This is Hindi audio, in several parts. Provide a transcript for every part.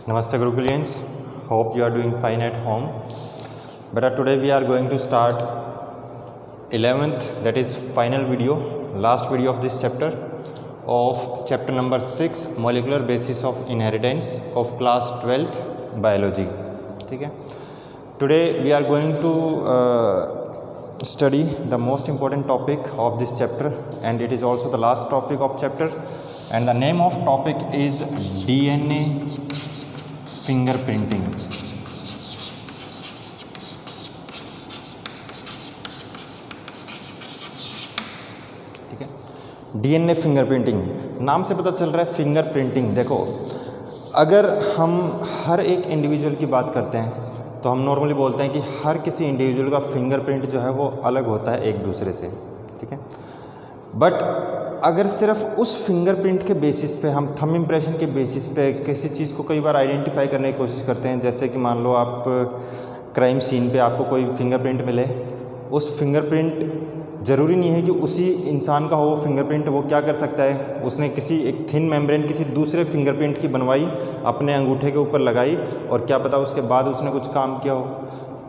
Namaste Gurukulians, hope you are doing fine at home. But today we are going to start 11th, that is final video, last video of this chapter of chapter number 6, molecular basis of inheritance of class 12th biology. ठीक है. Today we are going to study the most important topic of this chapter, and it is also the last topic of chapter, and the name of topic is DNA fingerprinting. ठीक है. डीएनए फिंगरप्रिंटिंग नाम से पता चल रहा है फिंगरप्रिंटिंग. देखो, अगर हम हर एक इंडिविजुअल की बात करते हैं तो हम नॉर्मली बोलते हैं कि हर किसी इंडिविजुअल का फिंगरप्रिंट जो है वो अलग होता है एक दूसरे से. ठीक है. बट अगर सिर्फ उस फिंगरप्रिंट के बेसिस पे हम थंब इम्प्रेशन के बेसिस पे किसी चीज़ को कई बार आइडेंटिफाई करने की कोशिश करते हैं, जैसे कि मान लो आप क्राइम सीन पे आपको कोई फिंगरप्रिंट मिले, उस फिंगरप्रिंट ज़रूरी नहीं है कि उसी इंसान का हो फिंगरप्रिंट. वो क्या कर सकता है, उसने किसी एक थिन मेम्ब्रेन किसी दूसरे फिंगरप्रिंट की बनवाई, अपने अंगूठे के ऊपर लगाई, और क्या पता उसके बाद उसने कुछ काम किया हो.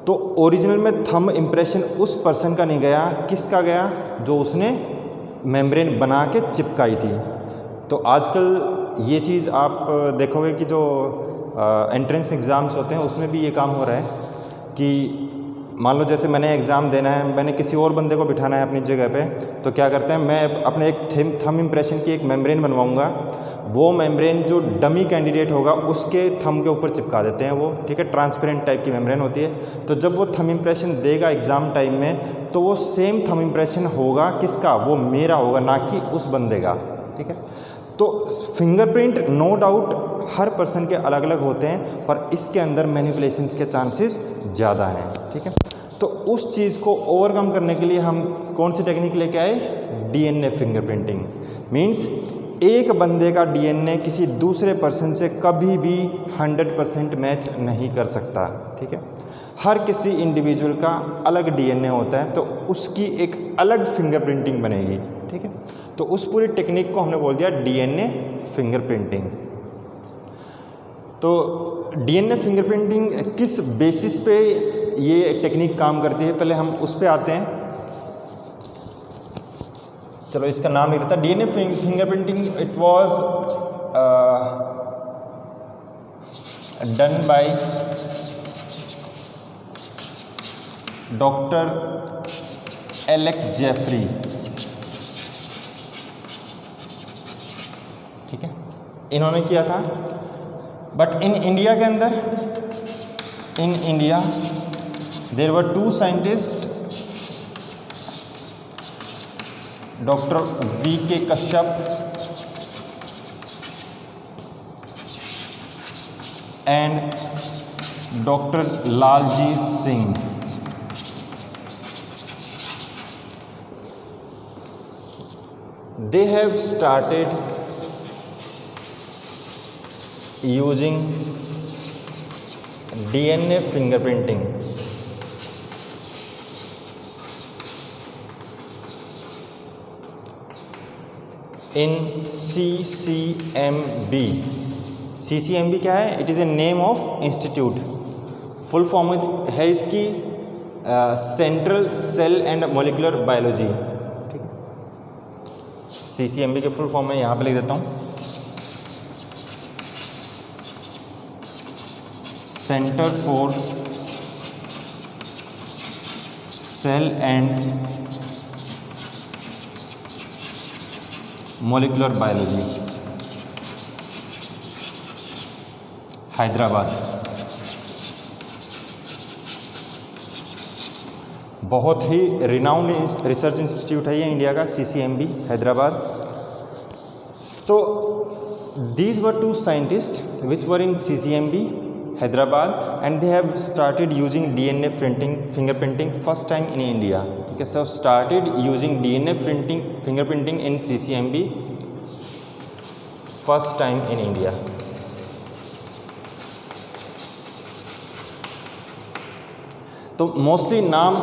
तो ओरिजिनल में थंब इम्प्रेशन उस पर्सन का नहीं गया, किसका गया, जो उसने मेम्ब्रेन बना के चिपकाई थी. तो आजकल ये चीज़ आप देखोगे कि जो एंट्रेंस एग्ज़ाम्स होते हैं उसमें भी ये काम हो रहा है कि मान लो जैसे मैंने एग्ज़ाम देना है, मैंने किसी और बंदे को बिठाना है अपनी जगह पे, तो क्या करते हैं, मैं अपने एक थंब इम्प्रेशन की एक मेम्ब्रेन बनवाऊंगा. वो मेम्ब्रेन जो डमी कैंडिडेट होगा उसके थंब के ऊपर चिपका देते हैं वो. ठीक है. ट्रांसपेरेंट टाइप की मेम्ब्रेन होती है. तो जब वो थंब इम्प्रेशन देगा एग्ज़ाम टाइम में, तो वो सेम थंब इम्प्रेशन होगा किसका, वो मेरा होगा, ना कि उस बंदे का. ठीक है. तो फिंगरप्रिंट नो डाउट हर पर्सन के अलग अलग होते हैं, पर इसके अंदर मैनिपुलेशंस के चांसेस ज़्यादा हैं. ठीक है. तो उस चीज़ को ओवरकम करने के लिए हम कौन सी टेक्निक लेके आए, डीएनए फिंगरप्रिंटिंग. मीन्स एक बंदे का डीएनए किसी दूसरे पर्सन से कभी भी 100% मैच नहीं कर सकता. ठीक है. हर किसी इंडिविजुअल का अलग डीएनए होता है, तो उसकी एक अलग फिंगरप्रिंटिंग बनेगी. ठीक है. तो उस पूरी टेक्निक को हमने बोल दिया डीएनए फिंगरप्रिंटिंग. तो डीएनए फिंगरप्रिंटिंग किस बेसिस पे ये टेक्निक काम करती है, पहले हम उस पे आते हैं. चलो इसका नाम लिख देता है DNA fingerprinting. It was done by doctor Alec Jeffrey. ठीक है. इन्होंने किया था. बट इन इंडिया के अंदर, in India there were 2 scientist, doctor V K. Kashyap and doctor Lalji Singh. They have started using DNA fingerprinting in CCMB. CCMB क्या है? It is a name of institute. Full form है इसकी central cell and molecular biology. ठीक है. CCMB के फुल फॉर्म में यहाँ पे लिख देता हूँ, centre for sale and molecular biology, Hyderabad. बहुत ही रिनाउंड रिसर्च इंस्टीट्यूट है ये इंडिया का, CCMB हैदराबाद. तो these were 2 scientist which were in CCMB Hyderabad, and they have started using DNA fingerprinting first time in India. Okay, so started using DNA fingerprinting in CCMB first time in India. तो मोस्टली नाम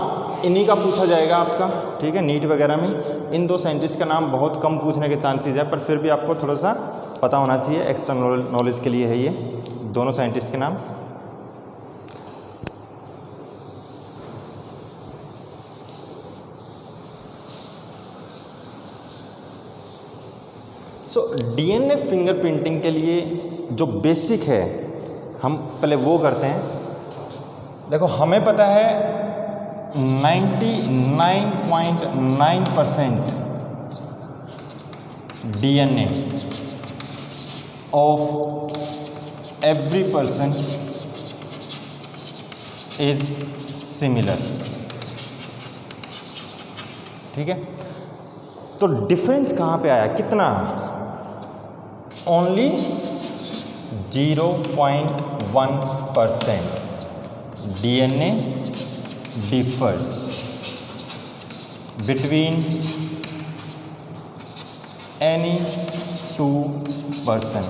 इन्हीं का पूछा जाएगा आपका. ठीक है. नीट वगैरह में इन 2 साइंटिस्ट का नाम बहुत कम पूछने के चांसेस है, पर फिर भी आपको थोड़ा सा पता होना चाहिए, एक्स्ट्रा नॉलेज के लिए है ये. दोनों साइंटिस्ट के नाम। सो डीएनए फिंगरप्रिंटिंग के लिए जो बेसिक है हम पहले वो करते हैं। देखो हमें पता है 99.9% DNA of every person is similar, ठीक है। तो डिफरेंस कहाँ पे आया, कितना, only 0.1% DNA differs between any two person,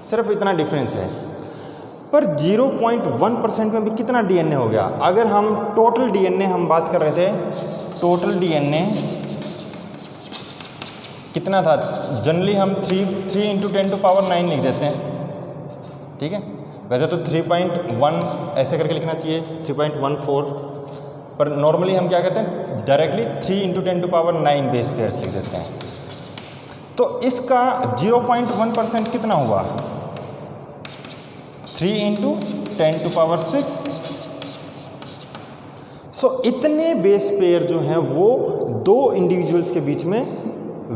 सिर्फ इतना डिफरेंस है। पर 0.1% में भी कितना डीएनए हो गया। अगर हम टोटल डीएनए हम बात कर रहे थे, टोटल डीएनए कितना था, जनरली हम 3 × 10⁻⁹ लिख देते हैं, ठीक है। वैसे तो 3.1 ऐसे करके लिखना चाहिए, 3.14, पर नॉर्मली हम क्या करते हैं, डायरेक्टली 3 × 10⁻⁹ बेस पेयर्स लिख देते हैं। तो इसका 0.1% कितना हुआ, 3 × 10⁻⁶। सो इतने बेस पेयर जो हैं वो दो इंडिविजुअल्स के बीच में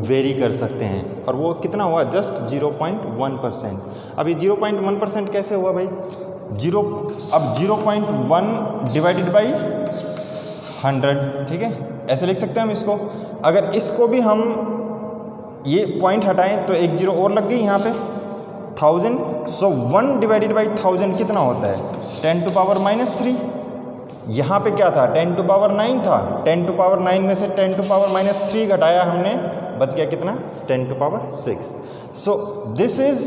वेरी कर सकते हैं, और वो कितना हुआ, जस्ट 0.1%। अब ये 0.1% कैसे हुआ भाई, अब 0.1 डिवाइडेड बाई 100, ठीक है, ऐसे लिख सकते हैं हम इसको। अगर इसको भी हम ये पॉइंट हटाएं तो एक जीरो और लग गई यहाँ पे, 1000। सो 1 डिवाइडेड बाई 1000 कितना होता है, 10⁻⁻3। यहाँ पे क्या था, 10⁻9 था, 10⁻9 में से 10⁻⁻3 घटाया हमने, बच गया कितना, 10⁻6। सो this is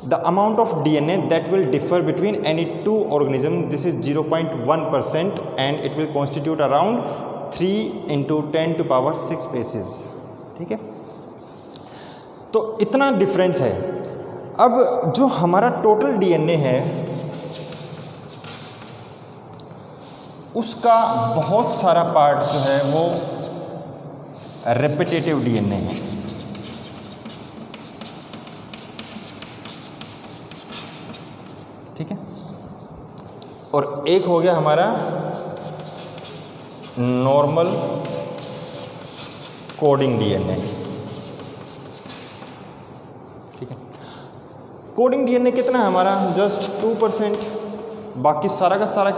the amount of DNA that will differ between any two organism. This is 0.1% and it will constitute around 3 × 10⁻6 species, ठीक है। तो इतना डिफरेंस है। अब जो हमारा टोटल डीएनए है उसका बहुत सारा पार्ट जो है वो रेपिटेटिव डीएनए है, ठीक है। और एक हो गया हमारा नॉर्मल कोडिंग डीएनए, ठीक है। कोडिंग डीएनए कितना है हमारा, जस्ट 2%। बाकी सारा का सारा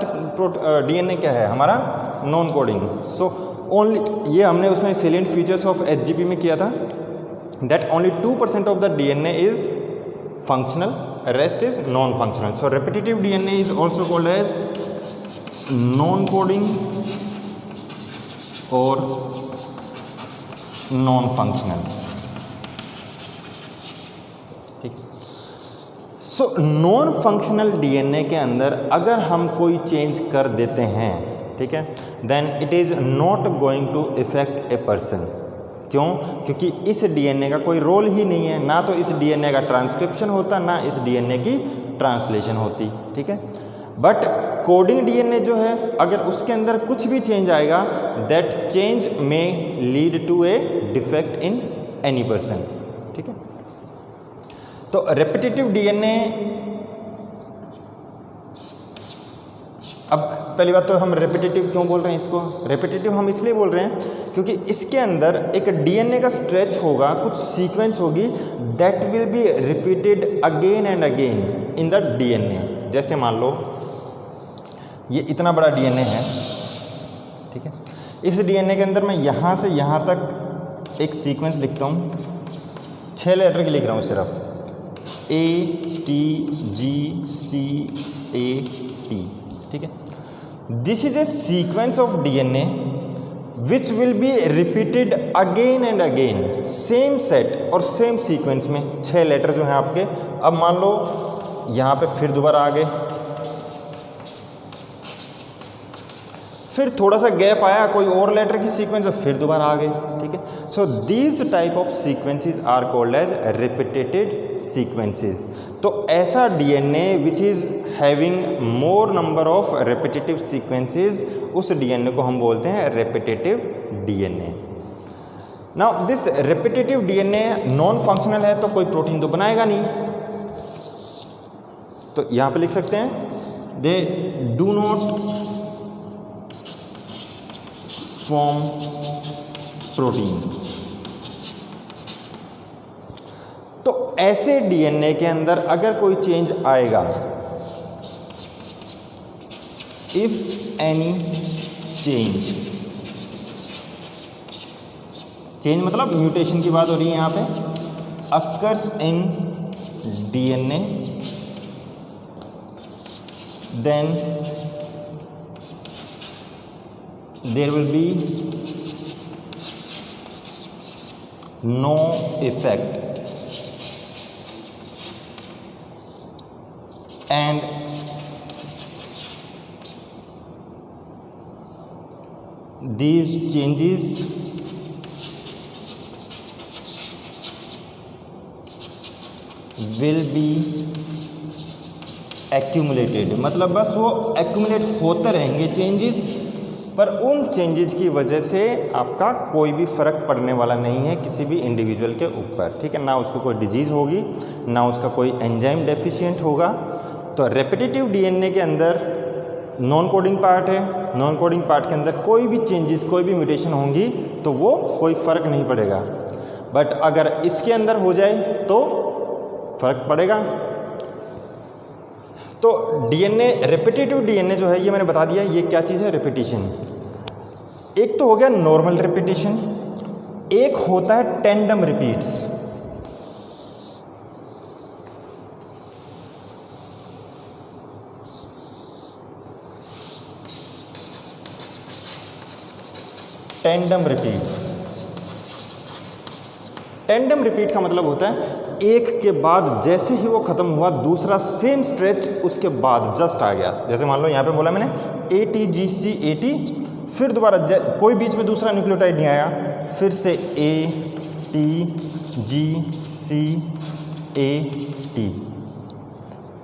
डीएनए क्या है हमारा, नॉन कोडिंग। सो ओनली ये हमने उसमें सेलिएंट फीचर्स ऑफ एचजीपी में किया था, that only 2% of the DNA is functional, rest is non functional. So repetitive DNA is also called as non coding और नॉन फंक्शनल, ठीक। सो नॉन फंक्शनल डीएनए के अंदर अगर हम कोई चेंज कर देते हैं, ठीक है, then it is not going to effect a person. क्यों, क्योंकि इस डीएनए का कोई रोल ही नहीं है, ना तो इस डीएनए का ट्रांसक्रिप्शन होता, ना इस डीएनए की ट्रांसलेशन होती, ठीक है। बट कोडिंग डीएनए जो है, अगर उसके अंदर कुछ भी चेंज आएगा, that change may lead to a defect in any person, ठीक है। तो रेपिटेटिव डीएनए, अब पहली बात तो हम रेपिटेटिव क्यों बोल रहे हैं इसको, रेपिटेटिव हम इसलिए बोल रहे हैं क्योंकि इसके अंदर एक डीएनए का स्ट्रेच होगा, कुछ सीक्वेंस होगी, that will be repeated again and again in the DNA. जैसे मान लो ये इतना बड़ा डीएनए है, ठीक है। इस डीएनए के अंदर मैं यहाँ से यहाँ तक एक सीक्वेंस लिखता हूँ, 6 लेटर की लिख रहा हूँ सिर्फ, ATGCAT, ठीक है। This is a sequence of DNA which will be repeated again and again, same set और सेम सीक्वेंस में 6 लेटर जो हैं आपके। अब मान लो यहाँ पे फिर दोबारा आ गए, फिर थोड़ा सा गैप आया, कोई और लेटर की सीक्वेंस, फिर दोबारा आ गए, ठीक है। So these type of sequences are called as repeated sequences. तो ऐसा DNA which is having more number of repetitive sequences, उस डीएनए को हम बोलते हैं repetitive DNA. Now this repetitive DNA non functional है, तो कोई प्रोटीन तो बनाएगा नहीं, तो यहाँ पे लिख सकते हैं they do not form protein. तो ऐसे डीएनए के अंदर अगर कोई चेंज आएगा, इफ एनी चेंज मतलब म्यूटेशन की बात हो रही है यहाँ पे, occurs in DNA then there will be no effect and these changes will be accumulated, मतलब बस वो accumulate होते रहेंगे चेंजेस, पर उन चेंजेस की वजह से आपका कोई भी फ़र्क पड़ने वाला नहीं है किसी भी इंडिविजुअल के ऊपर, ठीक है। ना उसको कोई डिजीज़ होगी, ना उसका कोई एंजाइम डेफिशिएंट होगा। तो रेपिटेटिव डीएनए के अंदर नॉन कोडिंग पार्ट है, नॉन कोडिंग पार्ट के अंदर कोई भी चेंजेस, कोई भी म्यूटेशन होंगी तो वो कोई फ़र्क नहीं पड़ेगा। बट अगर इसके अंदर हो जाए तो फ़र्क पड़ेगा। तो डीएनए, रेपिटेटिव डीएनए जो है, ये मैंने बता दिया ये क्या चीज़ है, रेपिटेशन। एक तो हो गया नॉर्मल रेपिटेशन, एक होता है tandem repeats. Tandem repeats, tandem repeat का मतलब होता है एक के बाद जैसे ही वो ख़त्म हुआ दूसरा सेम स्ट्रेच उसके बाद जस्ट आ गया। जैसे मान लो यहाँ पे बोला मैंने ATGC AT, फिर दोबारा कोई बीच में दूसरा न्यूक्लियोटाइड नहीं आया, फिर से ATGC AT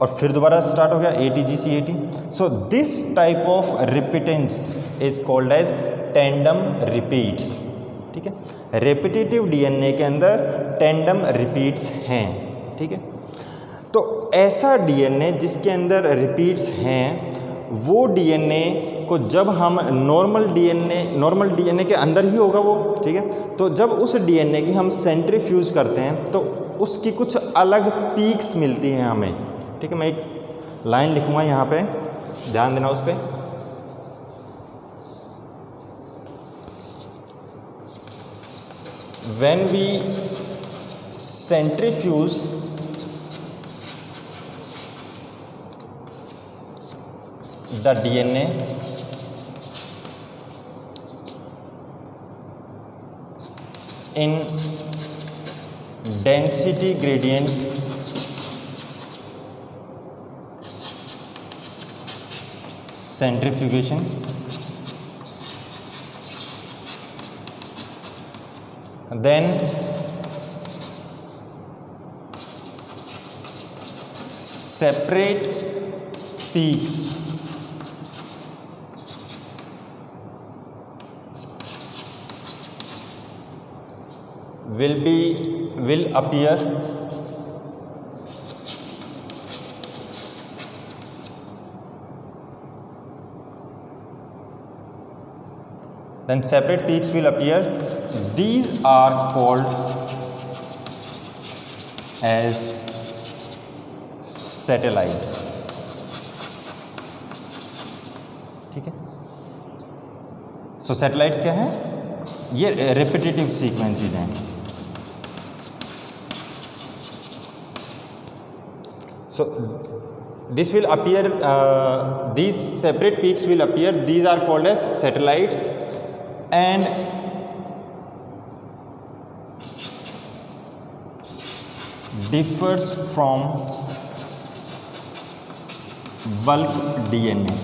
और फिर दोबारा स्टार्ट हो गया ATGC AT। So this type of repetence is called as tandem repeats, ठीक है। रेपिटेटिव डीएनए के अंदर टेंडम रिपीट्स हैं, ठीक है। तो ऐसा डीएनए जिसके अंदर रिपीट्स हैं, वो डीएनए को जब हम नॉर्मल डीएनए के अंदर ही होगा वो, ठीक है। तो जब उस डीएनए की हम सेंट्रीफ्यूज करते हैं तो उसकी कुछ अलग पीक्स मिलती हैं हमें, ठीक है। मैं एक लाइन लिखूँगा यहाँ पे, ध्यान देना उस पर। When we centrifuge the DNA in density gradient centrifugation, then separate peaks will appear then separate peaks will appear. These are called as satellites, ठीक है। सो सैटेलाइट्स क्या है, ये रेपिटेटिव सीक्वेंसेस हैं। सो this will appear, these separate peaks will appear, these are called as satellites and differs from bulk DNA,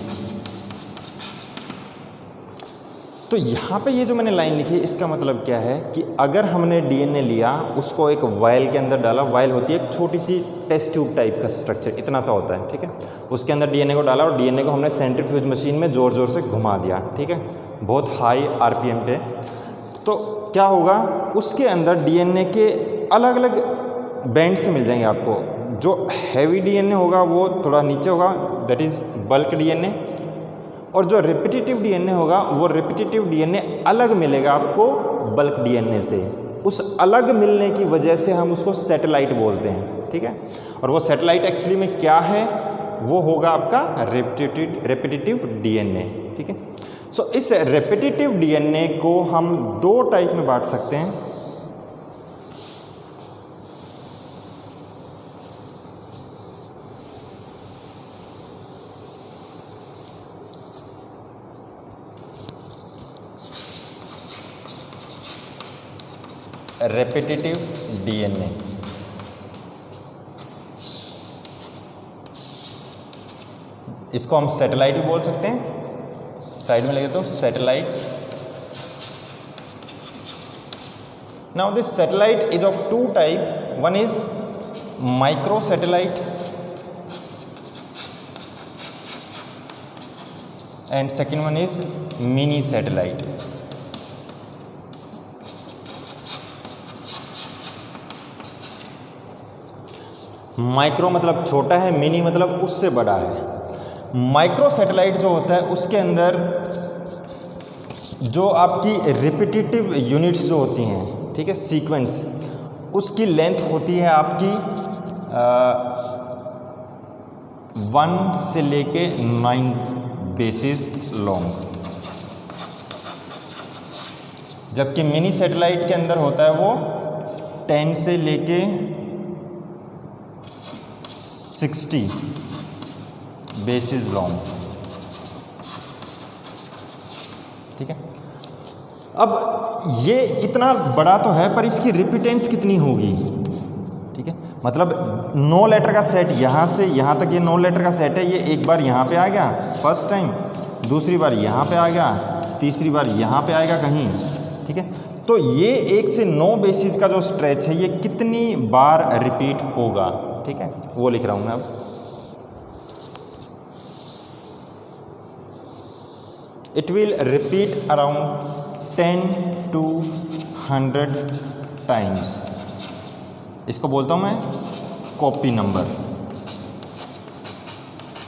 तो यहाँ पे ये जो मैंने लाइन लिखी है इसका मतलब क्या है कि अगर हमने डीएनए लिया, उसको एक वायल के अंदर डाला, वायल होती है एक छोटी सी टेस्ट ट्यूब टाइप का स्ट्रक्चर, इतना सा होता है, ठीक है। उसके अंदर डीएनए को डाला और डीएनए को हमने सेंट्रीफ्यूज मशीन में ज़ोर ज़ोर से घुमा दिया, ठीक है, बहुत हाई आरपीएम पे। तो क्या होगा, उसके अंदर डीएनए के अलग अलग बैंड्स मिल जाएंगे आपको। जो हैवी डीएनए होगा वो थोड़ा नीचे होगा, दैट इज़ बल्क डीएनए, और जो रिपीटेटिव डीएनए होगा वो रिपीटेटिव डीएनए अलग मिलेगा आपको बल्क डीएनए से। उस अलग मिलने की वजह से हम उसको सैटेलाइट बोलते हैं, ठीक है। और वो सैटेलाइट एक्चुअली में क्या है, वो होगा आपका रिपीटेटिव डीएनए, ठीक है। सो इस रिपीटेटिव डीएनए को हम दो टाइप में बांट सकते हैं। रेपिटेटिव डीएनए, इसको हम सैटेलाइट भी बोल सकते हैं। साइड में लगे तो satellite. Now this satellite is of two type, one is micro satellite and second one is mini satellite. Micro मतलब छोटा है, मिनी मतलब उससे बड़ा है। माइक्रो सैटेलाइट जो होता है उसके अंदर जो आपकी रिपीटेटिव यूनिट्स जो होती हैं, ठीक है, सीक्वेंस, उसकी लेंथ होती है आपकी 1 से लेके 9 बेसिस लॉन्ग। जबकि मिनी सैटेलाइट के अंदर होता है वो 10 से लेके 60 बेसिस लॉन्ग, ठीक है। अब ये इतना बड़ा तो है पर इसकी रिपीटेंस कितनी होगी, ठीक है। मतलब 9 लेटर का सेट, यहाँ से यहाँ तक ये 9 लेटर का सेट है। ये एक बार यहाँ पे आ गया फर्स्ट टाइम, दूसरी बार यहाँ पे आ गया, तीसरी बार यहाँ पे आएगा कहीं, ठीक है। तो ये 1 से 9 बेसिस का जो स्ट्रेच है ये कितनी बार रिपीट होगा, ठीक है, वो लिख रहा हूँ मैं अब। It will repeat around 10 to 100 times. इसको बोलता हूँ मैं कॉपी नंबर।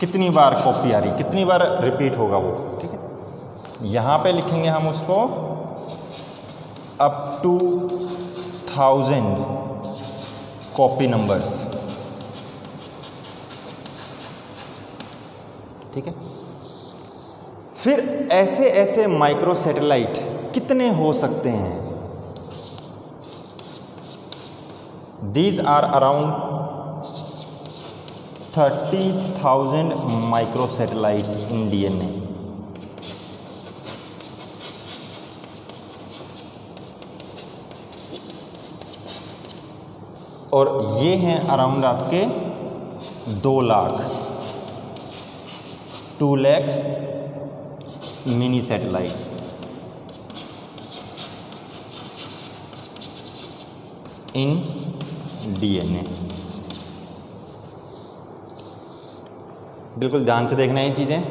कितनी बार कॉपी आ रही, कितनी बार रिपीट होगा वो, ठीक है। यहाँ पे लिखेंगे हम उसको अप टू 1000 कॉपी नंबर्स, ठीक है। फिर ऐसे ऐसे माइक्रो सैटेलाइट कितने हो सकते हैं? These are around 30,000 micro satellites in DNA. और ये हैं अराउंड आपके 2 lakh, 2 lakh mini satellites. In DNA. बिल्कुल ध्यान से देखना ये चीज़ें।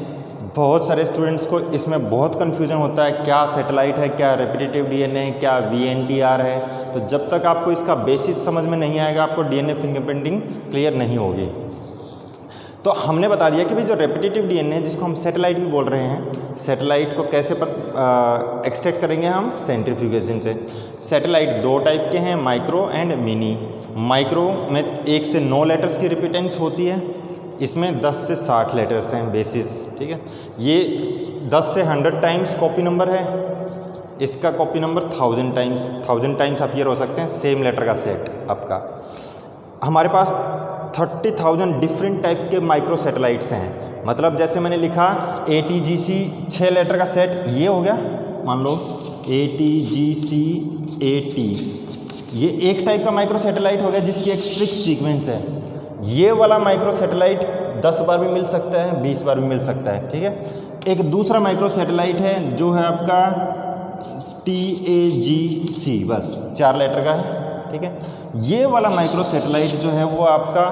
बहुत सारे स्टूडेंट्स को इसमें बहुत कन्फ्यूजन होता है, क्या सैटेलाइट है, क्या रेपिटेटिव डीएनए है, क्या वीएनडीआर है। तो जब तक आपको इसका बेसिस समझ में नहीं आएगा आपको डीएनए फिंगरप्रिंटिंग क्लियर नहीं होगी। तो हमने बता दिया कि भाई जो रेपिटेटिव डीएनए जिसको हम सैटेलाइट भी बोल रहे हैं, सैटेलाइट को कैसे एक्सट्रैक्ट करेंगे हम? सेंट्रीफ्यूगेशन से। सैटेलाइट 2 टाइप के हैं, माइक्रो एंड मिनी। माइक्रो में 1 से 9 लेटर्स की रिपीटेंस होती है, इसमें 10 से 60 लेटर्स हैं बेसिस, ठीक है। ये 10 से 100 टाइम्स कॉपी नंबर है, इसका कॉपी नंबर 1000 टाइम्स आप ये हो सकते हैं, सेम लेटर का सेट आपका। हमारे पास 30,000 डिफरेंट टाइप के माइक्रो सैटेलाइट्स हैं। मतलब जैसे मैंने लिखा ATGC 6 लेटर का सेट, ये हो गया, मान लो ATGC 80, ये एक टाइप का माइक्रो सैटेलाइट हो गया जिसकी एक फिक्स सीक्वेंस है। ये वाला माइक्रो सैटेलाइट 10 बार भी मिल सकता है, 20 बार भी मिल सकता है, ठीक है। एक दूसरा माइक्रो सैटेलाइट है जो है आपका TAGC, बस 4 लेटर का है, ठीक है। ये वाला माइक्रो सैटेलाइट जो है वो आपका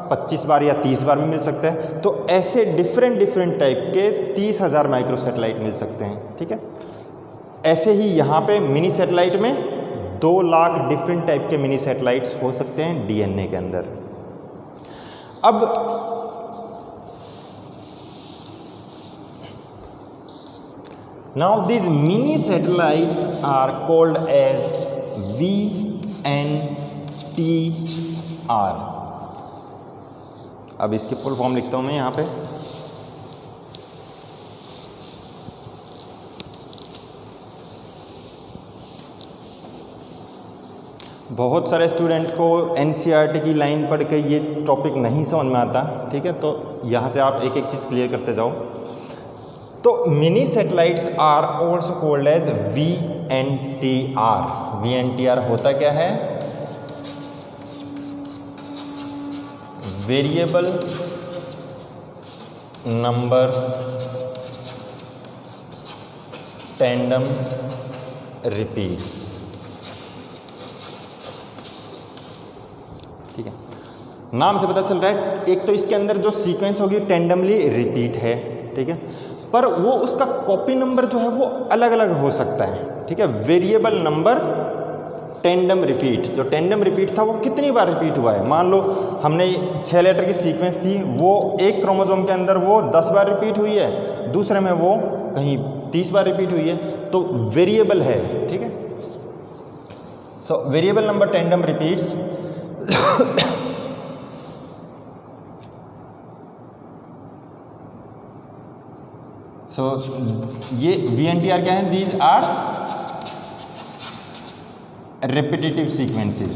25 बार या 30 बार भी मिल सकता है। तो ऐसे डिफरेंट टाइप के 30,000 माइक्रो सैटेलाइट मिल सकते हैं, ठीक है। ऐसे ही यहाँ पे मिनी सैटेलाइट में 2 लाख डिफरेंट टाइप के मिनी सैटेलाइट्स हो सकते हैं DNA के अंदर। अब now these mini satellites are called as VNTR। अब इसकी फुल फॉर्म लिखता हूं मैं यहाँ पे। बहुत सारे स्टूडेंट को NCERT की लाइन पढ़ के ये टॉपिक नहीं समझ में आता, ठीक है। तो यहाँ से आप एक एक चीज़ क्लियर करते जाओ। तो mini satellites are also called as VNTR। VNTR होता क्या है? वेरिएबल नंबर टैंडम रिपीट्स, ठीक है। नाम से पता चल रहा है एक तो इसके अंदर जो सीक्वेंस होगी टैंडमली रिपीट है, ठीक है, पर वो उसका कॉपी नंबर जो है वो अलग अलग हो सकता है, ठीक है। वेरिएबल नंबर टैंडम रिपीट, जो टैंडम रिपीट था वो कितनी बार रिपीट हुआ है। मान लो हमने 6 लेटर की सीक्वेंस थी, वो एक क्रोमोसोम के अंदर वो 10 बार रिपीट हुई है, दूसरे में वो कहीं 30 बार रिपीट हुई है, तो वेरिएबल है, ठीक है। So variable number tandem repeats so ये VNTR क्या है? These are repetitive sequences.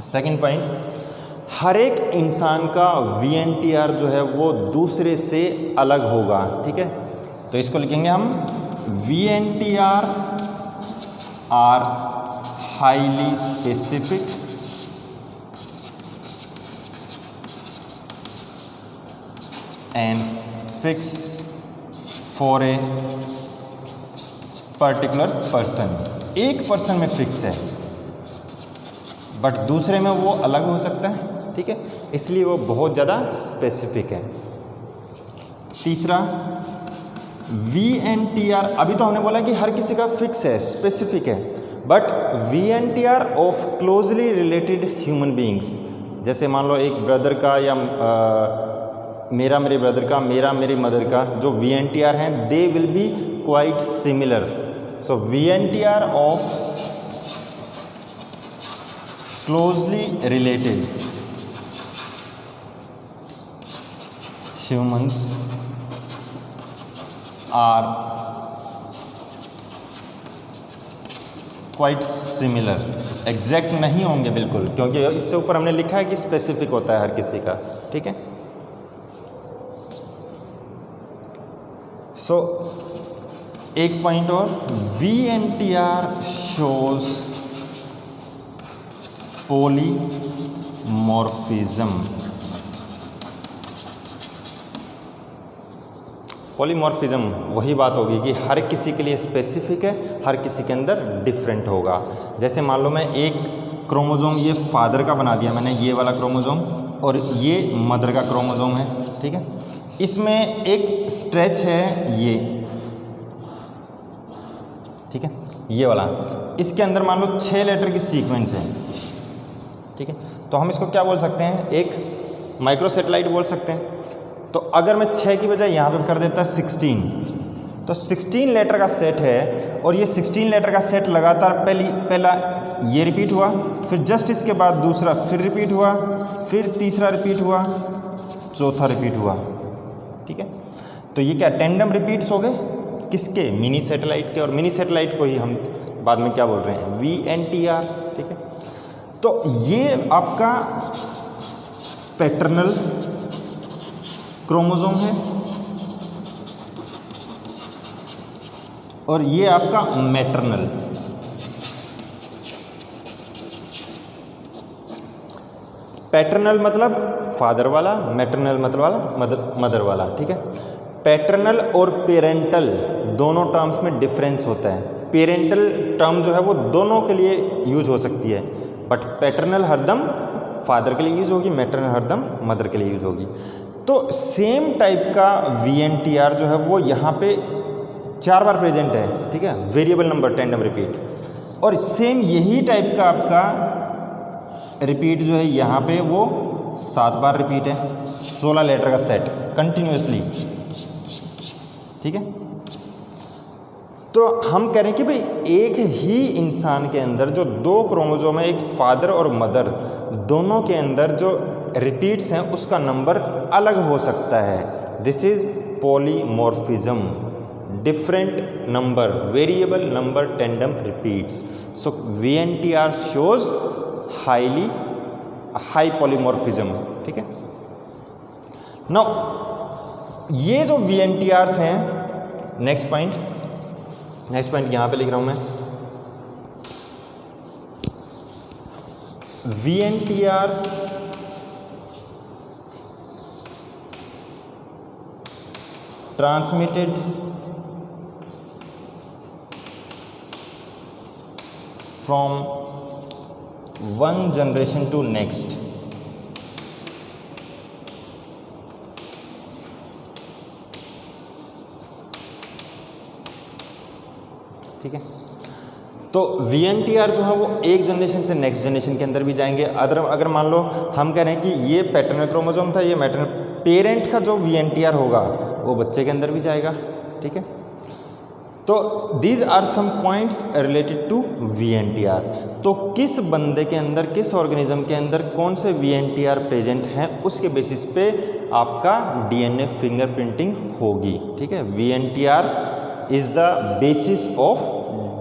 Second point, हर एक इंसान का VNTR जो है वो दूसरे से अलग होगा, ठीक है। तो इसको लिखेंगे हम VNTR are highly specific and fix for a particular person। एक पर्सन में फिक्स है बट दूसरे में वो अलग हो सकता है, ठीक है, इसलिए वो बहुत ज़्यादा स्पेसिफिक है। तीसरा VNTR, अभी तो हमने बोला कि हर किसी का फिक्स है, स्पेसिफिक है, but VNTR of closely related human beings, जैसे मान लो एक ब्रदर का या मेरा मेरे ब्रदर का, मेरा मेरी मदर का, जो VNTR हैं they will be quite similar. So VNTR of closely related humans are quite similar. Exact नहीं होंगे बिल्कुल, क्योंकि इससे ऊपर हमने लिखा है कि स्पेसिफिक होता है हर किसी का, ठीक है। सो एक पॉइंट और, VNTR शोज पॉलीमॉर्फिज्म। पॉलीमॉर्फिज्म वही बात होगी कि हर किसी के लिए स्पेसिफिक है, हर किसी के अंदर डिफरेंट होगा। जैसे मान लो मैं एक क्रोमोसोम ये फादर का बना दिया मैंने, ये वाला क्रोमोसोम, और ये मदर का क्रोमोसोम है, ठीक है। इसमें एक स्ट्रेच है ये, ठीक है, ये वाला, इसके अंदर मान लो 6 लेटर की सीक्वेंस है, ठीक है। तो हम इसको क्या बोल सकते हैं? एक माइक्रो सैटेलाइट बोल सकते हैं। तो अगर मैं 6 की बजाय यहाँ पे कर देता 16, तो 16 लेटर का सेट है, और ये 16 लेटर का सेट लगातार पहला ये रिपीट हुआ, फिर जस्ट इसके बाद दूसरा फिर रिपीट हुआ, फिर तीसरा रिपीट हुआ, चौथा रिपीट हुआ, ठीक है। तो ये क्या टैंडम रिपीट्स हो गए, किसके? मिनी सैटेलाइट के। और मिनी सैटेलाइट को ही हम बाद में क्या बोल रहे हैं? VNTR, ठीक है। तो ये आपका पैटर्नल क्रोमोसोम है और ये आपका मैटरनल। पैटर्नल मतलब फादर वाला, मैटरनल मतलब वाला मदर वाला, ठीक है। पैटर्नल और पेरेंटल दोनों टर्म्स में डिफरेंस होता है। पेरेंटल टर्म जो है वो दोनों के लिए यूज हो सकती है, बट पैटर्नल हरदम फादर के लिए यूज होगी, मैटरनल हरदम मदर के लिए यूज होगी। तो सेम टाइप का VNTR जो है वो यहाँ पे 4 बार प्रेजेंट है, ठीक है, वेरिएबल नंबर टेंडम रिपीट। और सेम यही टाइप का आपका रिपीट जो है यहाँ पे वो 7 बार रिपीट है, 16 लेटर का सेट कंटिन्यूसली, ठीक है। तो हम कह रहे हैं कि भाई एक ही इंसान के अंदर जो 2 क्रोमोसोम है, एक फादर और मदर, दोनों के अंदर जो रिपीट्स हैं उसका नंबर अलग हो सकता है। This is polymorphism, different number, variable number tandem repeats. So VNTR shows high polymorphism, ठीक है। नाउ ये जो VNTRs हैं, नेक्स्ट पॉइंट यहाँ पे लिख रहा हूँ मैं, VNTRs transmitted from one generation to next, ठीक है। तो VNTR जो है वो एक जनरेशन से नेक्स्ट जनरेशन के अंदर भी जाएंगे। अगर मान लो हम कह रहे हैं कि ये पैटर्नल क्रोमोसोम था, ये मैटरनल, पेरेंट का जो VNTR होगा वो बच्चे के अंदर भी जाएगा, ठीक है। तो these are some points related to VNTR। तो किस बंदे के अंदर, किस ऑर्गेनिज्म के अंदर कौन से VNTR प्रेजेंट हैं उसके बेसिस पे आपका DNA फिंगरप्रिंटिंग होगी, ठीक है। VNTR is the basis of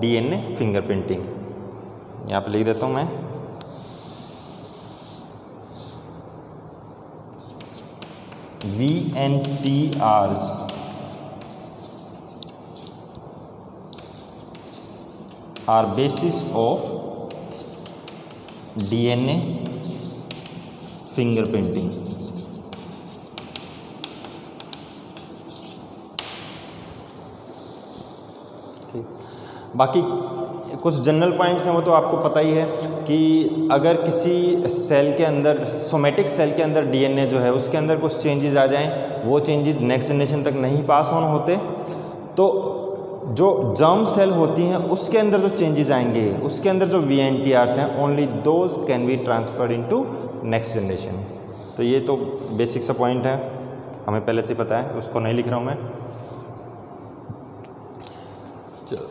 DNA fingerprinting. यहाँ पे लिख देता हूँ मैं, VNTRs are basis of DNA fingerprinting। बाकी कुछ जनरल पॉइंट्स हैं वो तो आपको पता ही है कि अगर किसी सेल के अंदर, सोमेटिक सेल के अंदर DNA जो है उसके अंदर कुछ चेंजेस आ जाएं, वो चेंजेस नेक्स्ट जनरेशन तक नहीं पास ऑन होते, तो जो जर्म सेल होती हैं उसके अंदर जो चेंजेस आएंगे, उसके अंदर जो VNTRs हैं, only those can be transferred into next generation. तो ये तो बेसिक सा पॉइंट है, हमें पहले से पता है, उसको नहीं लिख रहा हूँ मैं। चलो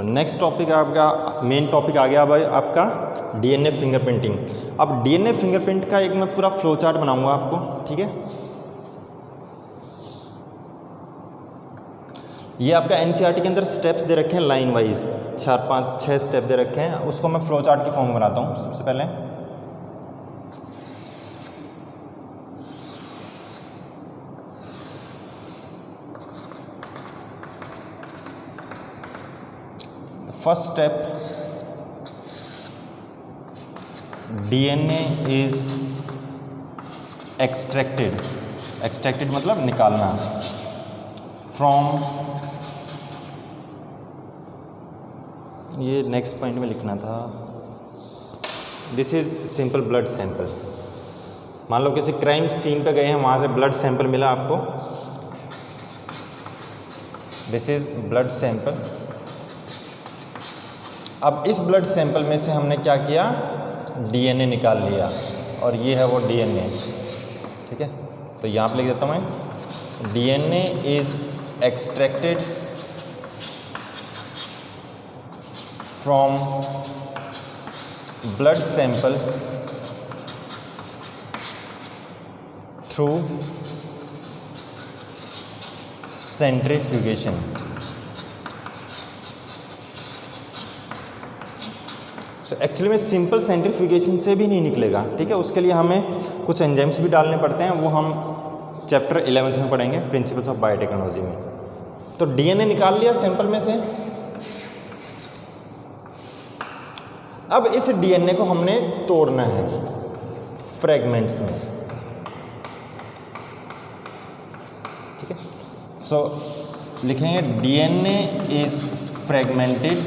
नेक्स्ट टॉपिक आपका, मेन टॉपिक आ गया भाई आपका DNA फिंगरप्रिंटिंग। अब DNA फिंगरप्रिंट का एक मैं पूरा फ्लो चार्ट बनाऊंगा आपको, ठीक है। ये आपका NCERT के अंदर स्टेप्स दे रखे हैं लाइन वाइज, 4, 5, 6 स्टेप दे रखे हैं, उसको मैं फ्लो चार्ट के फॉर्म में बनाता हूँ। सबसे पहले first step, DNA is extracted मतलब निकालना, फ्रॉम, ये नेक्स्ट पॉइंट में लिखना था, this is simple blood sample. मान लो किसी क्राइम सीन पे गए हैं, वहाँ से ब्लड सैंपल मिला आपको, दिस इज ब्लड सैंपल। अब इस ब्लड सैंपल में से हमने क्या किया, DNA निकाल लिया, और ये है वो DNA, ठीक है। तो यहाँ पे लिख देता हूँ मैं, DNA is extracted from blood sample through centrifugation. So actually में सिंपल सेंट्रीफ्यूगेशन से भी नहीं निकलेगा, ठीक है, उसके लिए हमें कुछ एंजाइम्स भी डालने पड़ते हैं, वो हम चैप्टर 11th में पढ़ेंगे, प्रिंसिपल्स ऑफ बायोटेक्नोलॉजी में। तो डीएनए निकाल लिया सैंपल में से। अब इस डीएनए को हमने तोड़ना है फ्रैगमेंट्स में, ठीक है। सो लिखेंगे DNA is fragmented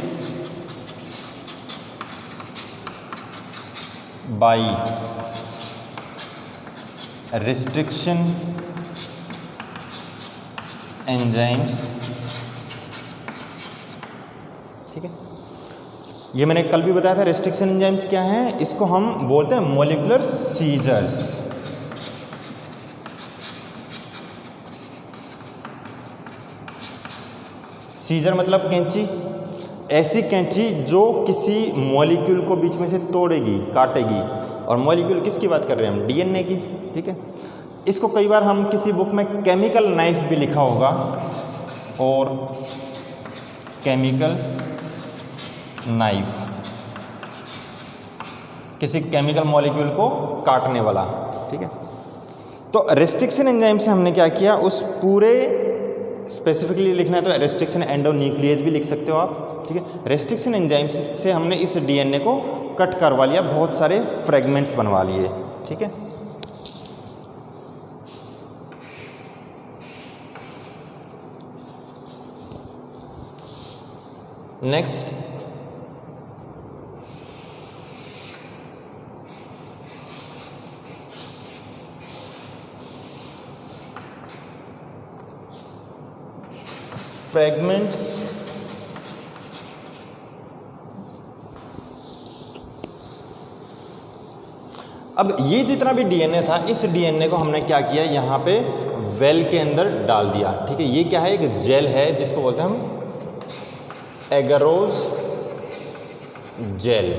by restriction enzymes, ठीक है। ये मैंने कल भी बताया था रेस्ट्रिक्शन एंजाइम्स क्या हैं, इसको हम बोलते हैं मॉलिक्यूलर सीजर्स। सीजर मतलब कैंची, ऐसी कैंची जो किसी मॉलिक्यूल को बीच में से तोड़ेगी, काटेगी। और मॉलिक्यूल किसकी बात कर रहे हैं हम, डीएनए की, ठीक है। इसको कई बार हम किसी बुक में केमिकल नाइफ भी लिखा होगा, और केमिकल नाइफ किसी केमिकल मॉलिक्यूल को काटने वाला, ठीक है। तो रेस्ट्रिक्शन एंजाइम से हमने क्या किया, उस पूरे स्पेसिफिकली लिखना है तो रेस्ट्रिक्शन एंडोन्यूक्लियेज भी लिख सकते हो आप, ठीक है। रेस्ट्रिक्शन एंजाइम से हमने इस डीएनए को कट करवा लिया, बहुत सारे फ्रेगमेंट्स बनवा लिए, ठीक है। नेक्स्ट फ्रैगमेंट्स अब ये जितना भी डीएनए था, इस डीएनए को हमने क्या किया, यहाँ पे वेल के अंदर डाल दिया, ठीक है। ये क्या है, एक जेल है जिसको बोलते हैं हम agarose gel.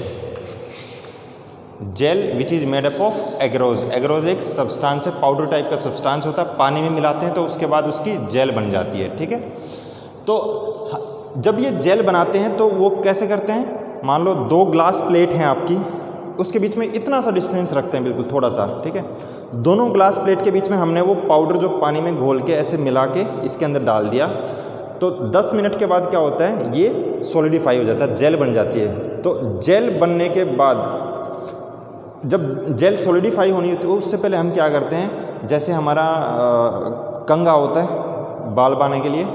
Gel which is made up of agarose. Agarose एक सब्सटेंस है, पाउडर टाइप का सब्सटेंस होता है, पानी में मिलाते हैं तो उसके बाद उसकी जेल बन जाती है, ठीक है। तो जब ये जेल बनाते हैं तो वो कैसे करते हैं, मान लो 2 ग्लास प्लेट हैं आपकी, उसके बीच में इतना सा डिस्टेंस रखते हैं, बिल्कुल थोड़ा सा, ठीक है। दोनों ग्लास प्लेट के बीच में हमने वो पाउडर जो पानी में घोल के ऐसे मिला के इसके अंदर डाल दिया, तो 10 मिनट के बाद क्या होता है, ये सॉलिडिफाई हो जाता है, जेल बन जाती है। तो जेल बनने के बाद जब जेल सॉलिडिफाई होनी होती है, उससे पहले हम क्या करते हैं, जैसे हमारा कंघा होता है बाल बांधने के लिए,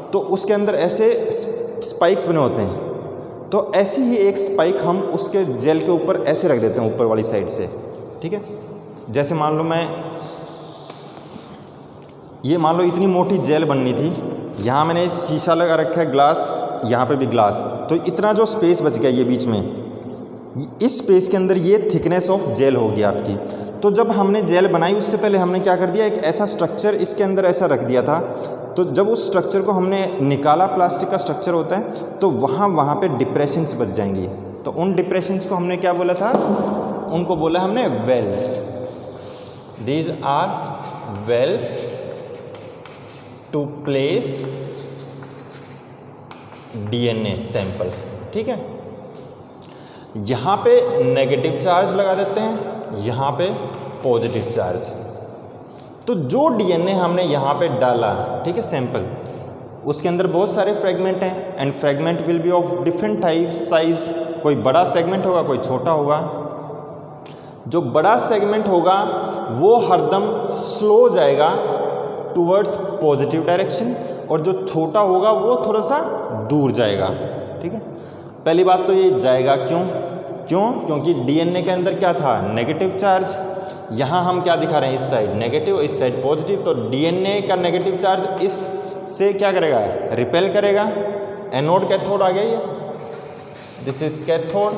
तो उसके अंदर ऐसे स्पाइक्स बने होते हैं, तो ऐसी ही एक स्पाइक हम उसके जेल के ऊपर ऐसे रख देते हैं ऊपर वाली साइड से, ठीक है। जैसे मान लो ये मान लो इतनी मोटी जेल बननी थी, यहाँ मैंने शीशा लगा रखा है, ग्लास, यहाँ पे भी ग्लास, तो इतना जो स्पेस बच गया ये बीच में, इस स्पेस के अंदर ये थिकनेस ऑफ जेल होगी आपकी। तो जब हमने जेल बनाई उससे पहले हमने क्या कर दिया, एक ऐसा स्ट्रक्चर इसके अंदर ऐसा रख दिया था, तो जब उस स्ट्रक्चर को हमने निकाला, प्लास्टिक का स्ट्रक्चर होता है, तो वहाँ पे डिप्रेशंस बच जाएंगी। तो उन डिप्रेशंस को हमने क्या बोला था, उनको बोला हमने wells. These are wells to place DNA sample, ठीक है। यहाँ पे नेगेटिव चार्ज लगा देते हैं, यहाँ पे पॉजिटिव चार्ज। तो जो डीएनए हमने यहाँ पे डाला, ठीक है, सैंपल, उसके अंदर बहुत सारे फ्रेगमेंट हैं, and fragment will be of different type size. कोई बड़ा सेगमेंट होगा, कोई छोटा होगा। जो बड़ा सेगमेंट होगा वो हरदम स्लो जाएगा टूवर्ड्स पॉजिटिव डायरेक्शन, और जो छोटा होगा वो थोड़ा सा दूर जाएगा, ठीक है। पहली बात तो ये जाएगा क्योंकि डीएनए के अंदर क्या था, नेगेटिव चार्ज। यहाँ हम क्या दिखा रहे हैं, इस साइड नेगेटिव, इस साइड पॉजिटिव, तो डीएनए का नेगेटिव चार्ज इस से क्या करेगा, रिपेल करेगा। एनोड कैथोड आ गया ये, this is cathode,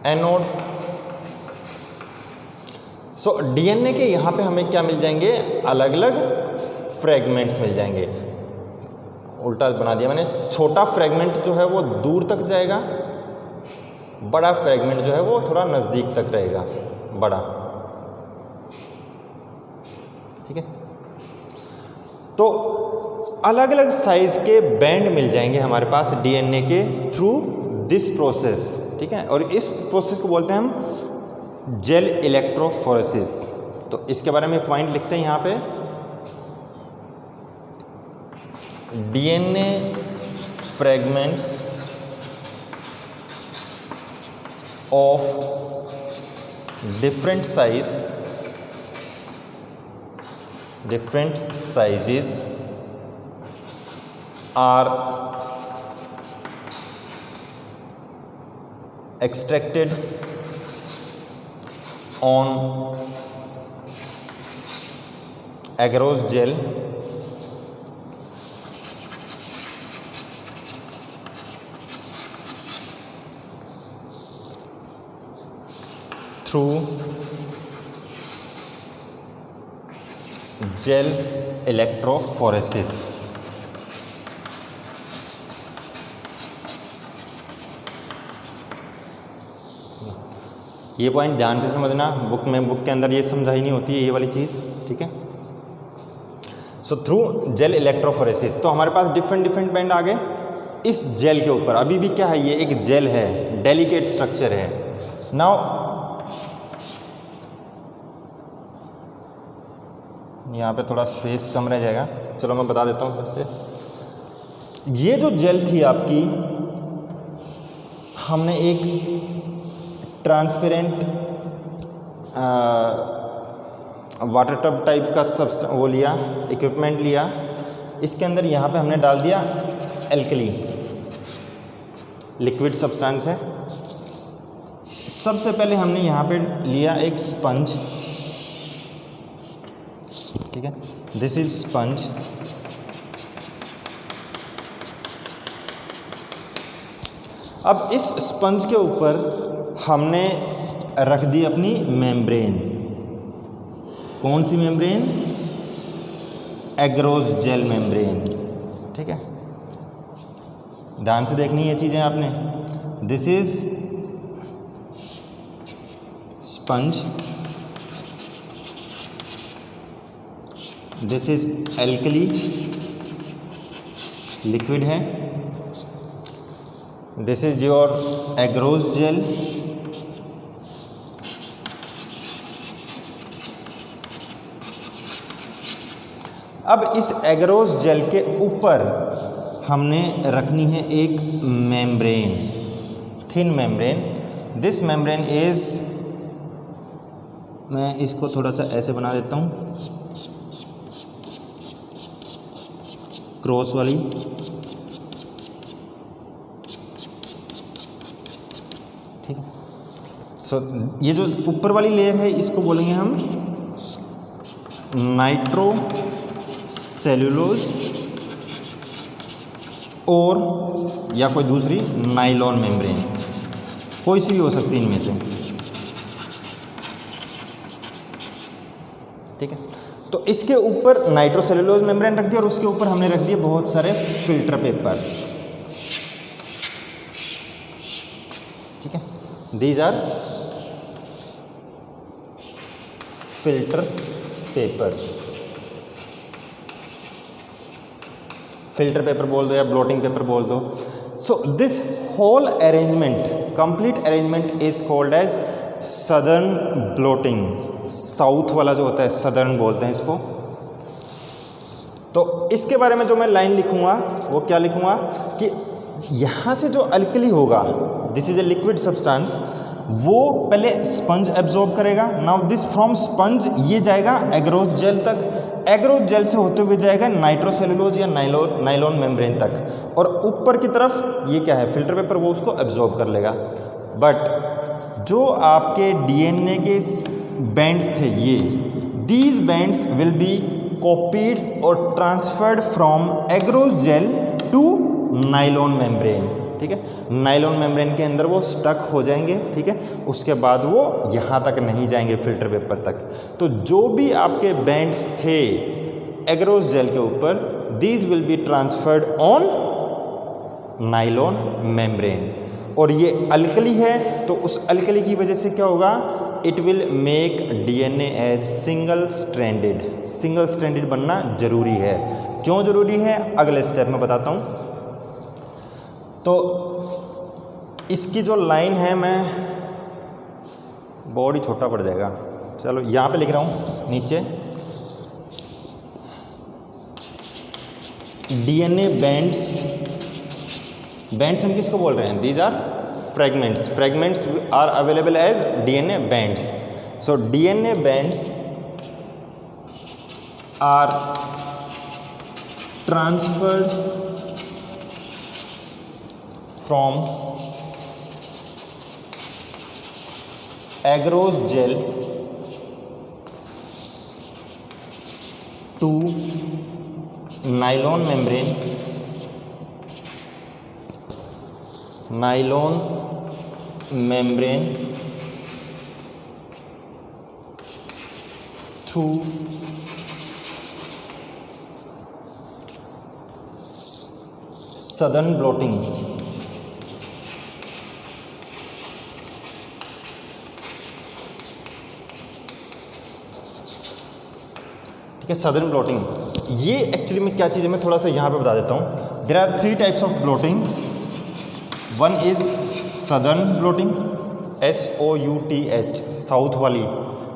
anode. So DNA के यहाँ पे हमें क्या मिल जाएंगे, अलग अलग फ्रेगमेंट्स मिल जाएंगे। उल्टा बना दिया मैंने, छोटा फ्रेगमेंट जो है वो दूर तक जाएगा, बड़ा फ्रेगमेंट जो है वो थोड़ा नज़दीक तक रहेगा, बड़ा। ठीक है। तो अलग अलग साइज के बैंड मिल जाएंगे हमारे पास डीएनए के थ्रू दिस प्रोसेस, ठीक है। और इस प्रोसेस को बोलते हैं हम जेल इलेक्ट्रोफोरेसिस। तो इसके बारे में पॉइंट लिखते हैं यहाँ पे, DNA fragments of different sizes are extracted on agarose gel through gel electrophoresis. ये पॉइंट ध्यान से समझना, बुक के अंदर ये समझाई नहीं होती है ये वाली चीज़, ठीक है। सो थ्रू जेल इलेक्ट्रोफोरेसिस, तो हमारे पास डिफरेंट बैंड आ गए इस जेल के ऊपर। अभी भी क्या है, ये एक जेल है, डेलिकेट स्ट्रक्चर है। नाउ यहाँ पे थोड़ा स्पेस कम रह जाएगा, चलो मैं बता देता हूँ फिर से। ये जो जेल थी आपकी, हमने एक ट्रांसपेरेंट वाटर टब टाइप का वो लिया, इक्विपमेंट लिया। इसके अंदर यहाँ पे हमने डाल दिया एल्कली, लिक्विड सब्सटेंस है। सबसे पहले हमने यहाँ पे लिया एक स्पंज, ठीक है, दिस इज स्पंज। अब इस स्पंज के ऊपर हमने रख दी अपनी मेम्ब्रेन। कौन सी मेम्ब्रेन? एग्रोज जेल मेम्ब्रेन, ठीक है। ध्यान से देखनी ये चीज़ें आपने। This is sponge, this is alkali, liquid है। This is your agarose gel, अब इस एग्रोज जेल के ऊपर हमने रखनी है एक membrane, thin membrane. This membrane is, मैं इसको थोड़ा सा ऐसे बना देता हूँ, क्रॉस वाली, ठीक है। सो ये जो ऊपर वाली लेयर है इसको बोलेंगे हम नाइट्रो सेल्यूलोज और या कोई दूसरी नाइलॉन मेम्ब्रेन, कोई सी भी हो सकती है इनमें से, ठीक है। तो इसके ऊपर नाइट्रोसेल्यूलोज मेम्ब्रेन रख दिया और उसके ऊपर हमने रख दिए बहुत सारे फिल्टर पेपर, ठीक है। These are filter papers, filter paper बोल दो या ब्लोटिंग पेपर बोल दो। So this whole arrangement, complete arrangement is called as southern blotting. South वाला जो होता है सदर्न बोलते हैं इसको। तो इसके बारे में जो मैं लाइन लिखूंगा वो क्या लिखूंगा कि यहाँ से जो अल्कली होगा, this is a liquid substance, वो पहले स्पंज एब्जॉर्ब करेगा। नाउ दिस फ्रॉम स्पंज ये जाएगा एग्रोज जेल तक, एग्रोज जेल से होते हुए जाएगा नाइट्रोसेल्यूलोज या नाइलॉन मेम्ब्रेन तक, और ऊपर की तरफ ये क्या है फिल्टर पेपर, वो उसको एब्जॉर्ब कर लेगा। बट जो आपके डीएनए के बैंड्स थे ये, these bands will be copied और transferred from agarose gel to nylon membrane, ठीक है। नाइलॉन मेम्ब्रेन के अंदर वो स्टक हो जाएंगे, ठीक है। उसके बाद वो यहाँ तक नहीं जाएंगे फिल्टर पेपर तक। तो जो भी आपके बैंड्स थे एग्रोज जेल के ऊपर, these will be transferred on nylon membrane. और ये अल्कली है तो उस अल्कली की वजह से क्या होगा, it will make DNA as single stranded बनना जरूरी है। क्यों जरूरी है अगले स्टेप में बताता हूँ। तो इसकी जो लाइन है, मैं बहुत ही छोटा पड़ जाएगा, चलो यहाँ पे लिख रहा हूँ नीचे, डीएनए बैंड्स हम किसको बोल रहे हैं? These are fragments are available as DNA bands. So DNA bands are transferred from agarose gel to nylon membrane through southern blotting। Southern blotting, ये एक्चुअली में क्या चीज़ है मैं थोड़ा सा यहाँ पे बता देता हूँ। There are 3 types of blotting. One is southern blotting, SOUTH, south वाली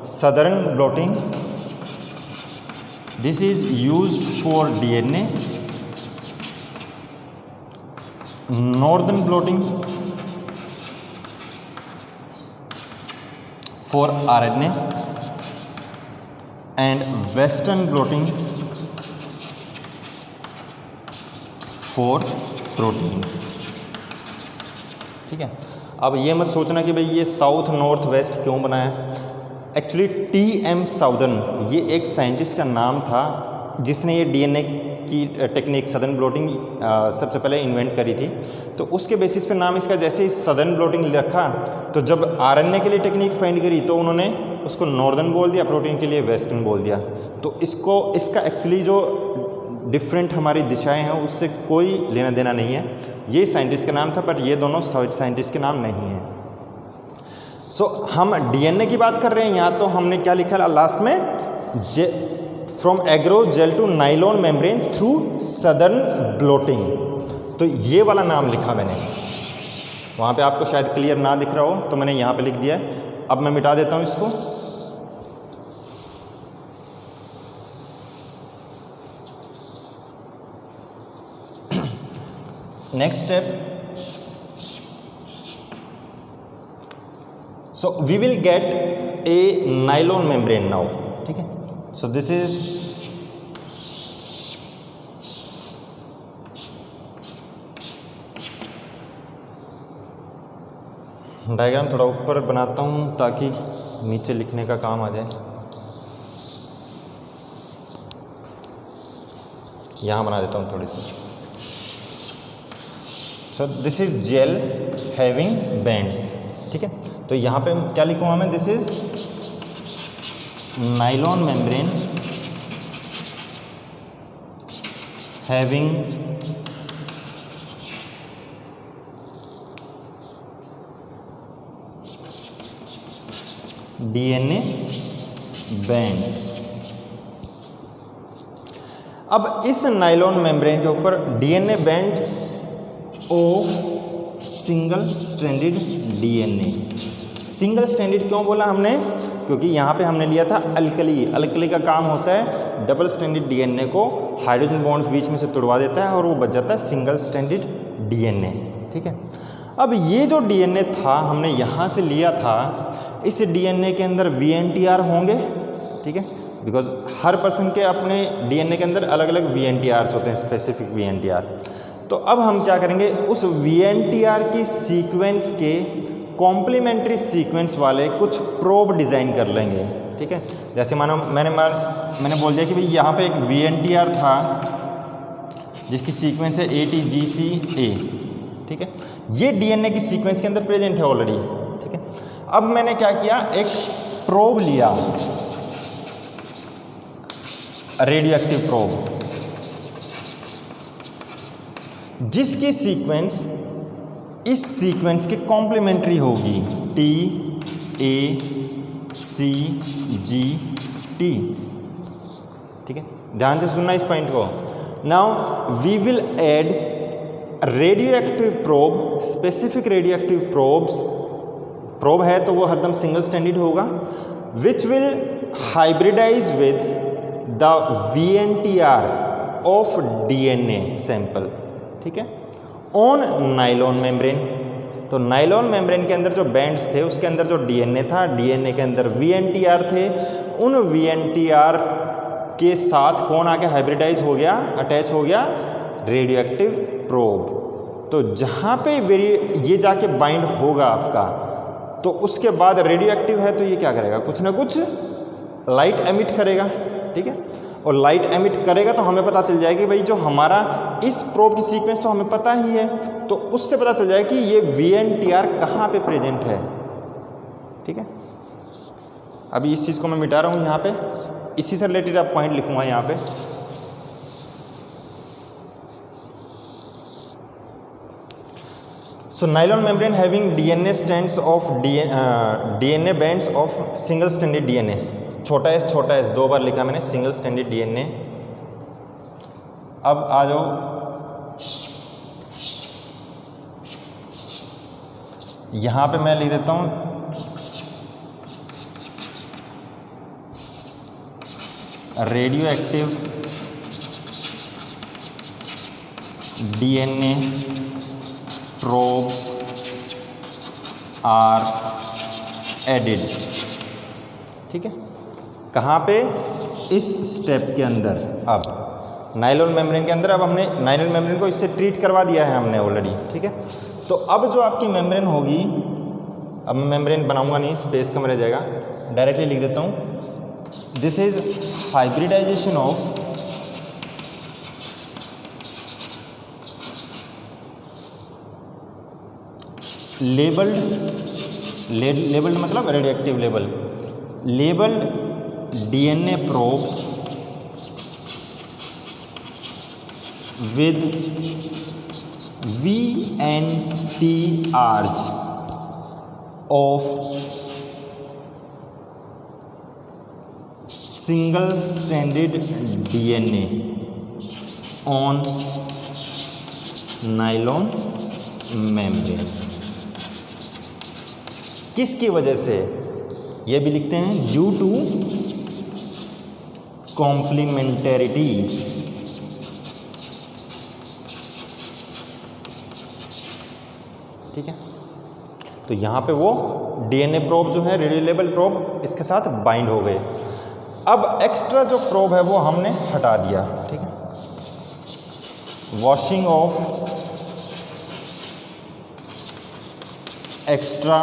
southern blotting. This is used for DNA। Northern blotting for RNA and western blotting for proteins। ठीक है, अब ये मत सोचना कि भाई ये साउथ नॉर्थ वेस्ट क्यों बनाया। एक्चुअली TM साउदर्न ये एक साइंटिस्ट का नाम था जिसने ये DNA की टेक्निक सदर्न ब्लोटिंग सबसे पहले इन्वेंट करी थी। तो उसके बेसिस पे नाम इसका जैसे ही सदर्न ब्लोटिंग रखा, तो जब RNA के लिए टेक्निक फाइंड करी तो उन्होंने उसको नॉर्दर्न बोल दिया, प्रोटीन के लिए वेस्टर्न बोल दिया। तो इसका एक्चुअली जो डिफरेंट हमारी दिशाएं हैं उससे कोई लेना देना नहीं है। ये साइंटिस्ट का नाम था, बट ये दोनों साइंटिस्ट के नाम नहीं हैं। सो हम DNA की बात कर रहे हैं यहाँ, तो हमने क्या लिखा लास्ट में, from agarose gel to nylon membrane through southern blotting. तो ये वाला नाम लिखा मैंने, वहाँ पे आपको शायद क्लियर ना दिख रहा हो तो मैंने यहाँ पे लिख दिया है। अब मैं मिटा देता हूँ इसको। Next step, so we will get a nylon membrane now. ठीक है, सो दिस इज डायग्राम थोड़ा ऊपर बनाता हूँ ताकि नीचे लिखने का काम आ जाए। यहाँ बना देता हूँ थोड़ी सी। So this is gel having bands. ठीक है, तो यहाँ पे क्या लिखूँगा मैं, this is nylon membrane having DNA bands. अब इस नाइलॉन मेम्ब्रेन के ऊपर DNA bands of single stranded DNA। Single stranded क्यों बोला हमने, क्योंकि यहाँ पे हमने लिया था अल्कली का काम होता है डबल स्ट्रैंडेड DNA को हाइड्रोजन बॉन्ड्स बीच में से तोड़वा देता है और वो बच जाता है सिंगल स्ट्रैंडेड DNA। ठीक है, अब ये जो DNA था हमने यहाँ से लिया था, इस DNA के अंदर VNTR होंगे। ठीक है, बिकॉज हर पर्सन के अपने DNA के अंदर अलग अलग VNTRs होते हैं, स्पेसिफिक VNTR। तो अब हम क्या करेंगे, उस VNTR की सीक्वेंस के कॉम्प्लीमेंट्री सीक्वेंस वाले कुछ प्रोब डिज़ाइन कर लेंगे। ठीक है, जैसे मानो मैंने बोल दिया कि भाई यहाँ पे एक VNTR था जिसकी सीक्वेंस है ATGCA। ठीक है, ये DNA की सीक्वेंस के अंदर प्रेजेंट है ऑलरेडी। ठीक है, अब मैंने क्या किया, एक प्रोब लिया, रेडियो एक्टिव प्रोब, जिसकी सीक्वेंस इस सीक्वेंस के कॉम्प्लीमेंट्री होगी, TA CGT। ठीक है, ध्यान से सुनना इस पॉइंट को। Now we will add radio active probe, specific radio active probes, probe है तो वो हरदम सिंगल स्टैंडर्ड होगा, which will hybridize with the VNTR of DNA sample. ठीक है, ऑन नाइलॉन मेम्ब्रेन। तो नाइलॉन मेम्ब्रेन के अंदर जो बैंड्स थे उसके अंदर जो DNA था, DNA के अंदर VNTR थे, उन VNTR के साथ कौन आके हाइब्रिडाइज हो गया, अटैच हो गया, रेडियो एक्टिव प्रोब। तो जहाँ पे ये जाके बाइंड होगा आपका, तो उसके बाद रेडियो एक्टिव है तो ये क्या करेगा, कुछ ना कुछ लाइट एमिट करेगा। ठीक है, और लाइट एमिट करेगा तो हमें पता चल जाएगी भाई जो हमारा इस प्रोब की सीक्वेंस तो हमें पता ही है, तो उससे पता चल जाएगा कि ये VNTR कहाँ पे प्रेजेंट है। ठीक है, अभी इस चीज़ को मैं मिटा रहा हूँ यहाँ पे, इसी से रिलेटेड आप पॉइंट लिखूँगा यहाँ पे। So nylon membrane having DNA strands of DNA bands of single stranded DNA, छोटा s दो बार लिखा मैंने, सिंगल स्टैंडर्ड DNA। अब आ जाओ यहाँ पे मैं लिख देता हूँ radio active DNA probes are added। ठीक है, कहाँ पे, इस स्टेप के अंदर। अब नाइलॉन मेम्ब्रेन के अंदर, अब हमने नाइलॉन मेम्ब्रेन को इससे ट्रीट करवा दिया है हमने ऑलरेडी। ठीक है, तो अब जो आपकी मेम्ब्रेन होगी, अब मैं मेम्ब्रेन बनाऊंगा नहीं, स्पेस कम रह जाएगा, डायरेक्टली लिख देता हूँ, this is hybridization of labelled मतलब radioactive labelled DNA probes with VNTRs of single stranded DNA on nylon membrane। किसकी वजह से, ये भी लिखते हैं, ड्यू टू कॉम्प्लीमेंटेरिटी। ठीक है, तो यहाँ पे वो DNA प्रोब जो है, रेडियो लेबल प्रोब, इसके साथ बाइंड हो गए। अब एक्स्ट्रा जो प्रोब है वो हमने हटा दिया। ठीक है, washing of extra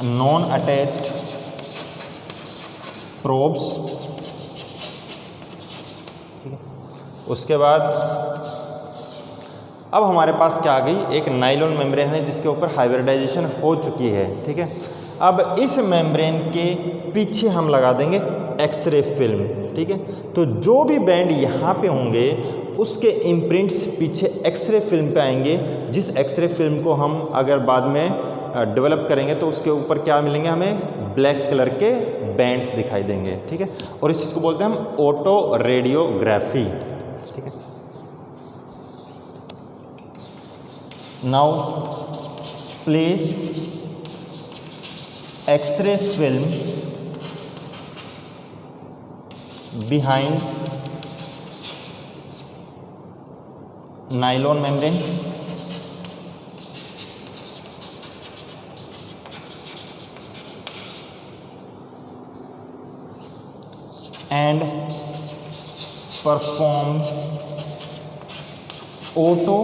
non attached probes. ठीक है, उसके बाद अब हमारे पास क्या आ गई, एक नाइलॉन मेम्ब्रेन है जिसके ऊपर हाइब्रिडाइजेशन हो चुकी है। ठीक है, अब इस मेम्ब्रेन के पीछे हम लगा देंगे एक्सरे फिल्म। ठीक है, तो जो भी बैंड यहाँ पे होंगे उसके इम्प्रिंट्स पीछे एक्सरे फिल्म पे आएंगे, जिस एक्सरे फिल्म को हम अगर बाद में डेवलप करेंगे तो उसके ऊपर क्या मिलेंगे, हमें ब्लैक कलर के बैंड्स दिखाई देंगे। ठीक है, और इस चीज़ को बोलते हैं हम ऑटो रेडियोग्राफी। ठीक है, now place x-ray film behind nylon membrane and perform auto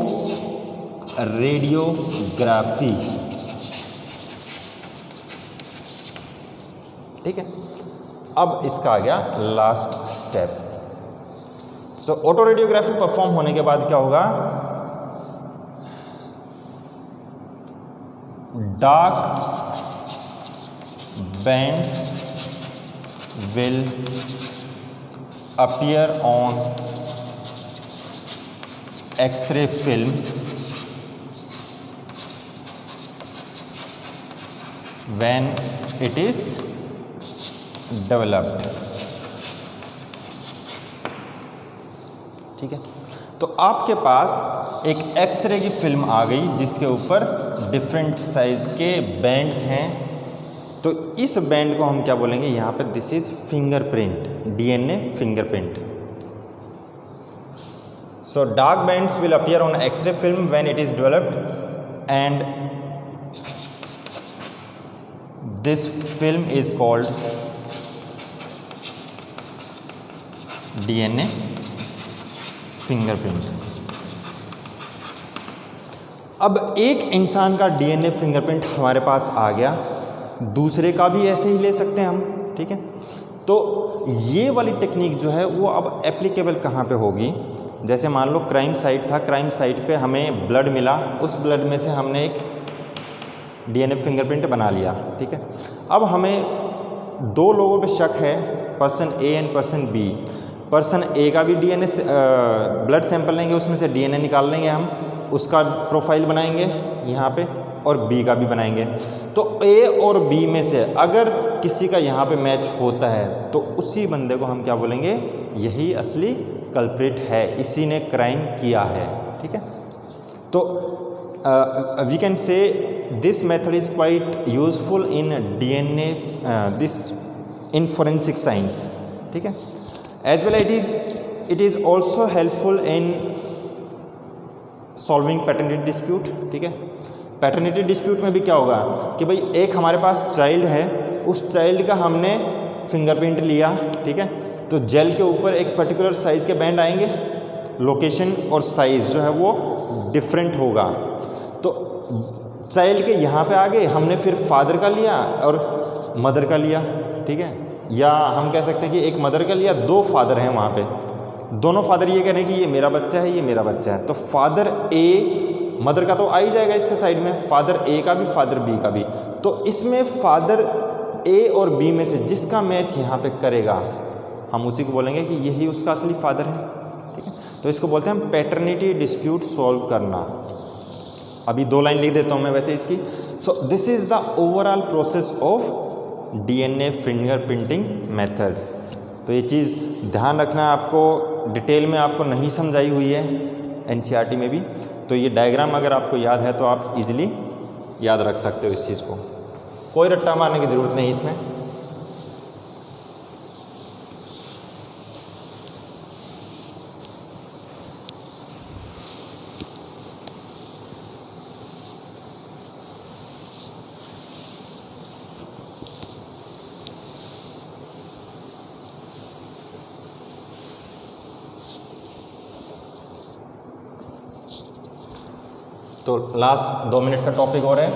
radiography। ठीक है, अब इसका आ गया लास्ट स्टेप। सो ऑटो रेडियोग्राफी परफॉर्म होने के बाद क्या होगा, dark bands will appear on X-ray film when it is developed. ठीक है, तो आपके पास एक एक्सरे की फिल्म आ गई जिसके ऊपर डिफरेंट साइज के बैंड्स हैं, तो इस बैंड को हम क्या बोलेंगे यहाँ पे, this is fingerprint, DNA fingerprint. So dark bands will appear on x-ray film when it is developed and this film is called DNA fingerprint. अब एक इंसान का डीएनए फिंगरप्रिंट हमारे पास आ गया, दूसरे का भी ऐसे ही ले सकते हैं हम। ठीक है, तो ये वाली टेक्निक जो है वो अब एप्लीकेबल कहाँ पे होगी, जैसे मान लो क्राइम साइट था, क्राइम साइट पे हमें ब्लड मिला, उस ब्लड में से हमने एक डीएनए फिंगरप्रिंट बना लिया। ठीक है, अब हमें दो लोगों पे शक है, person A and person B. Person A का भी डीएनए ब्लड सैंपल लेंगे, उसमें से डीएनए निकाल लेंगे हम, उसका प्रोफाइल बनाएंगे यहाँ पे, और बी का भी बनाएंगे। तो ए और बी में से अगर किसी का यहाँ पे मैच होता है तो उसी बंदे को हम क्या बोलेंगे, यही असली कल्प्रिट है, इसी ने क्राइम किया है। ठीक है, तो we can say this method is quite useful in DNA this in forensic science. ठीक है, as well it is also helpful in solving paternity dispute. ठीक है, पैटर्निटी डिस्प्यूट में भी क्या होगा कि भाई एक हमारे पास चाइल्ड है, उस चाइल्ड का हमने फिंगरप्रिंट लिया। ठीक है, तो जेल के ऊपर एक पर्टिकुलर साइज़ के बैंड आएंगे, लोकेशन और साइज़ जो है वो डिफरेंट होगा। तो चाइल्ड के यहाँ पे आ गए, हमने फिर फादर का लिया और मदर का लिया। ठीक है, या हम कह सकते हैं कि एक मदर का लिया, दो फादर हैं वहाँ पे, दोनों फादर ये कह रहे हैं कि ये मेरा बच्चा है, ये मेरा बच्चा है, तो फादर ए, मदर का तो आ ही जाएगा इसके साइड में, फादर ए का भी, फादर बी का भी। तो इसमें फादर ए और बी में से जिसका मैच यहाँ पे करेगा, हम उसी को बोलेंगे कि यही उसका असली फादर है। ठीक है, तो इसको बोलते हैं हम पैटर्निटी डिस्प्यूट सॉल्व करना। अभी 2 लाइन लिख देता हूँ मैं वैसे इसकी। So this is the overall process of DNA fingerprinting method. तो ये चीज़ ध्यान रखना, आपको डिटेल में आपको नहीं समझाई हुई है एनसीईआरटी में भी, तो ये डायग्राम अगर आपको याद है तो आप इजीली याद रख सकते हो इस चीज़ को, कोई रट्टा मारने की ज़रूरत नहीं इसमें। तो लास्ट 2 मिनट का टॉपिक और है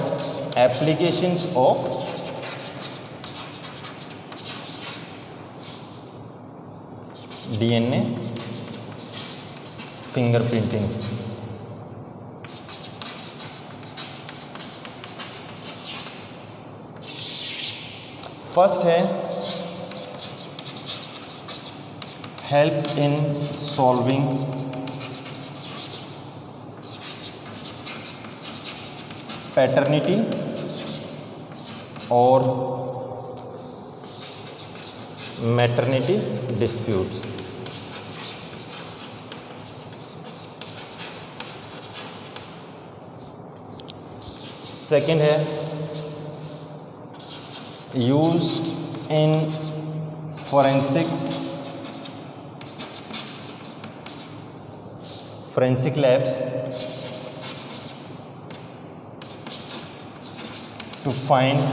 applications of DNA fingerprinting. First है हेल्प इन सॉल्विंग पैटर्निटी और मैटरनिटी डिस्प्यूट्स। सेकेंड है use in forensic labs to find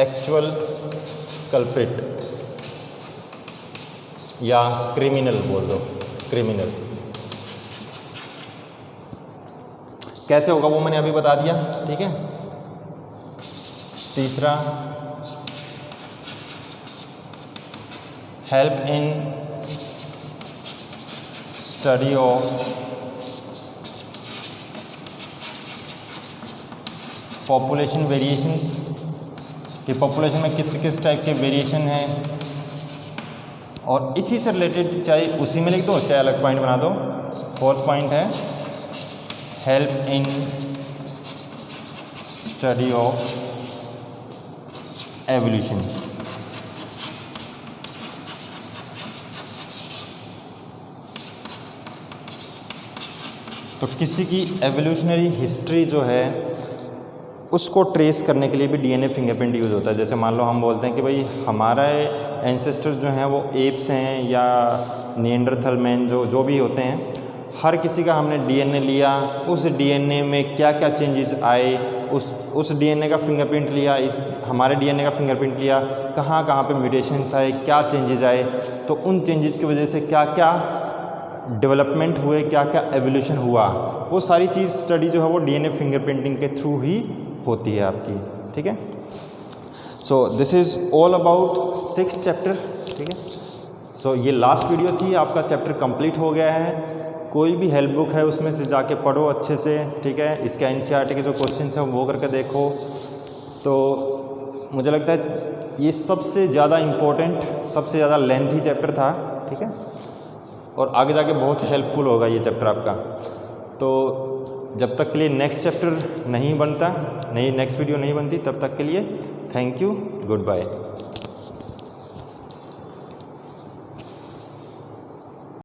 actual culprit या क्रिमिनल बोल दो, क्रिमिनल। कैसे होगा वो मैंने अभी बता दिया। ठीक है, तीसरा help in study of population variations, कि पॉपुलेशन में किस किस टाइप के वेरिएशन हैं, और इसी से रिलेटेड चाहे उसी में लिख दो चाहे अलग पॉइंट बना दो। 4th पॉइंट है help in study of evolution. तो किसी की एवोल्यूशनरी हिस्ट्री जो है उसको ट्रेस करने के लिए भी डीएनए फिंगरप्रिंट यूज़ होता है। जैसे मान लो हम बोलते हैं कि भाई हमारा एंसेस्टर्स जो हैं वो एप्स हैं या निएंडरथल मैन जो भी होते हैं, हर किसी का हमने डीएनए लिया, उस डीएनए में क्या क्या चेंजेस आए, उस डीएनए का फिंगरप्रिंट लिया, इस हमारे डीएनए का फिंगरप्रिंट लिया, कहाँ कहाँ पे म्यूटेशंस आए, क्या चेंजेस आए, तो उन चेंजेस की वजह से क्या क्या डेवलपमेंट हुए, क्या क्या एवोल्यूशन हुआ, वो सारी चीज़ स्टडी जो है वो डीएनए फिंगरप्रिंटिंग के थ्रू ही होती है आपकी। ठीक है, so this is all about 6th chapter. ठीक है, सो ये लास्ट वीडियो थी, आपका चैप्टर कंप्लीट हो गया है। कोई भी हेल्प बुक है उसमें से जाके पढ़ो अच्छे से। ठीक है, इसके एनसीईआरटी के जो क्वेश्चन हैं वो करके देखो। तो मुझे लगता है ये सबसे ज़्यादा इम्पोर्टेंट, सबसे ज़्यादा लेंथी चैप्टर था। ठीक है, और आगे जाके बहुत हेल्पफुल होगा ये चैप्टर आपका। तो जब तक के लिए नेक्स्ट चैप्टर नहीं बनता, नेक्स्ट वीडियो नहीं बनती, तब तक के लिए थैंक यू, गुड बाय।